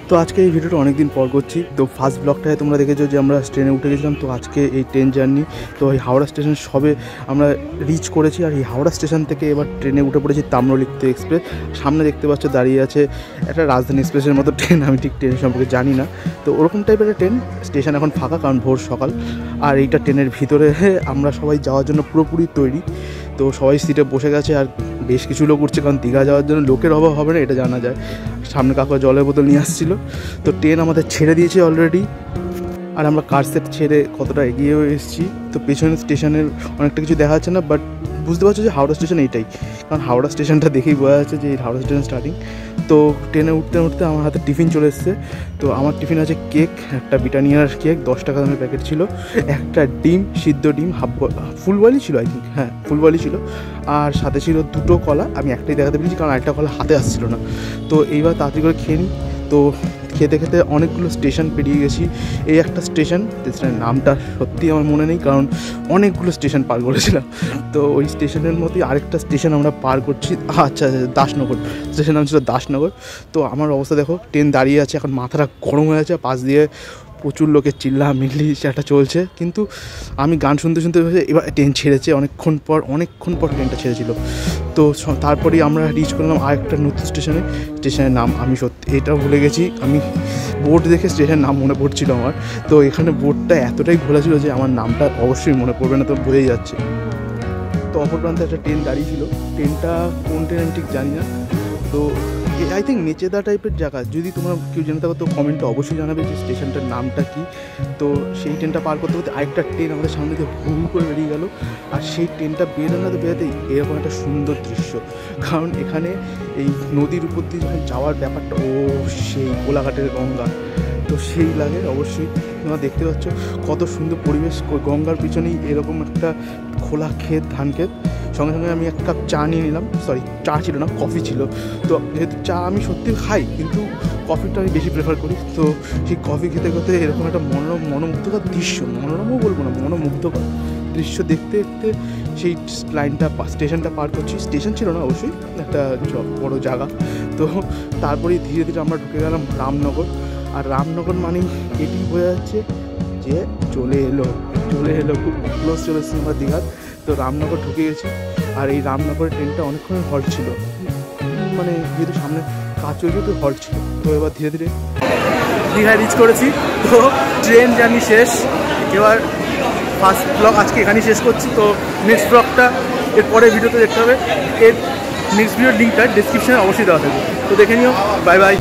তো আজকে এই ভিডিওটা অনেক দিন পর করছি। তো ফার্স্ট ব্লগটায় তোমরা দেখেছো যে আমরা ট্রেনে উঠে গেছিলাম। তো আজকে এই ট্রেন জার্নি, তো এই হাওড়া স্টেশন সবে আমরা রিচ করেছি। আর এই হাওড়া স্টেশন থেকে এবার ট্রেনে উঠে পড়েছি তাম্রলিপ্ত এক্সপ্রেস। সামনে দেখতে পাচ্ছ দাঁড়িয়ে আছে একটা রাজধানী এক্সপ্রেসের মতো ট্রেন, আমি ঠিক ট্রেন সম্পর্কে জানি না। তো ওরকম টাইপের ট্রেন, স্টেশন এখন ফাঁকা কারণ ভোর সকাল। আর এইটা ট্রেনের ভিতরে আমরা সবাই যাওয়ার জন্য পুরোপুরি তৈরি। তো সবাই সিটে বসে গেছে আর বেশ কিছু লোক উঠছে, কারণ দীঘা যাওয়ার জন্য লোকের অভাব হবে না এটা জানা যায়। সামনে কাকা জলের বোতল নিয়ে আসছিল। তো ট্রেন আমাদের ছেড়ে দিয়েছে অলরেডি, আর আমরা কার সেট ছেড়ে কতটা এগিয়েও এসেছি। তো পেছনের স্টেশনের অনেকটা কিছু দেখা যাচ্ছে না, বাট বুঝতে পারছো যে হাওড়া স্টেশন এইটাই, কারণ হাওড়া স্টেশনটা দেখেই বোঝা যাচ্ছে যে এই হাওড়া স্টেশন স্টার্টিং। তো ট্রেনে উঠতে উঠতে আমার হাতে টিফিন চলে এসছে। তো আমার টিফিন আছে কেক, একটা ব্রিটানিয়ার কেক 10 টাকা দামের প্যাকেট ছিল, একটা ডিম, সিদ্ধ ডিম, ফুল বয়েলই ছিল আই থিঙ্ক, হ্যাঁ ফুল বয়েলই ছিল, আর সাথে ছিল 2টো কলা। আমি একটাই দেখাতে পেরেছি কারণ আরেকটা কলা হাতে আসছিল না। তো এইবার তাড়াতাড়ি করে খেয়ে নিই। তো খেতে খেতে অনেকগুলো স্টেশন পেরিয়ে গেছি। এই একটা স্টেশনের নামটা সত্যি আমার মনে নেই, কারণ অনেকগুলো স্টেশন পার করেছিলাম। তো ওই স্টেশনের মধ্যেই আরেকটা স্টেশন আমরা পার করছি। আচ্ছা, দাসনগর স্টেশন নাম ছিল দাসনগর। তো আমার অবস্থা দেখো, ট্রেন দাঁড়িয়ে আছে, এখন মাথাটা গরম হয়ে আছে, পাশ দিয়ে প্রচুর লোকের চিল্লামিল্লি সেটা চলছে। কিন্তু আমি গান শুনতে শুনতে এবার ট্রেন ছেড়েছে অনেকক্ষণ পর ট্রেনটা ছেড়েছিল। তো তারপরেই আমরা রিচ করলাম আরেকটা নতুন স্টেশনের নাম আমি সত্যি এটাও ভুলে গেছি। আমি বোর্ড দেখে স্টেশনের নাম মনে পড়ছিল আমার। তো এখানে বোর্ডটা এতটাই ঘোলা ছিল যে আমার নামটা অবশ্যই মনে পড়বে না, তো বোঝাই যাচ্ছে। তো অপর প্রান্তে একটা ট্রেন দাঁড়িয়ে ছিল, ট্রেনটা কোন ট্রেন আমি ঠিক জানি না। তো আই থিঙ্ক মেচেদা টাইপের জায়গা, যদি তোমরা কেউ জেনে থাকো তো কমেন্টে অবশ্যই জানাবে যে স্টেশনটার নামটা কী। তো সেই ট্রেনটা পার করতে করতে আরেকটা ট্রেন আমাদের সামনে দিয়ে হুম করে বেরিয়ে গেল। আর সেই ট্রেনটা বেরোনোতে বেরোতেই এরকম একটা সুন্দর দৃশ্য, কারণ এখানে এই নদীর উপর দিয়ে যখন যাওয়ার ব্যাপারটা, ও সেই কোলাঘাটের গঙ্গা, তো সেই লাগে অবশ্যই। তোমরা দেখতে পাচ্ছ কত সুন্দর পরিবেশ, গঙ্গার পিছনেই এরকম একটা খোলা ক্ষেত, ধান ক্ষেত। সঙ্গে সঙ্গে আমি এক কাপ চা নিয়ে নিলাম, সরি চা ছিল না, কফি ছিল। তো যেহেতু চা আমি সত্যি খাই, কিন্তু কফিটা আমি বেশি প্রেফার করি। তো সেই কফি খেতে খেতে এরকম একটা মনোমুগ্ধকর দৃশ্য, মনোরমও বলবো না, মনোমুগ্ধকর দৃশ্য দেখতে দেখতে সেই স্টেশনটা পার করছি। স্টেশন ছিল না অবশ্যই, একটা বড় জায়গা। তো তারপরেই ধীরে ধীরে আমরা ঢুকে গেলাম রামনগর। আর রামনগর মানেই এটি বোঝা যাচ্ছে যে চলে এলো, খুব ক্লোজ চলে এসেছি আমরা দীঘার। তো রামনগর ঢুকে গেছি। আর এই রামনগরের ট্রেনটা অনেকক্ষণ হল্ট ছিল, মানে যেহেতু সামনে কাজ চলছে তো হল্ট ছিল। তো এবার ধীরে ধীরে দীঘায় রিচ করেছি। তো ট্রেন জার্নি শেষ। এবার ফার্স্ট ব্লগ আজকে এখানেই শেষ করছি। তো নেক্সট ব্লগটা এর পরের ভিডিওতে দেখতে হবে। এর নেক্সট ভিডিওর লিঙ্কটা ডিসক্রিপশানে অবশ্যই দেওয়া থাকবে, তো দেখে নিও। Bye bye.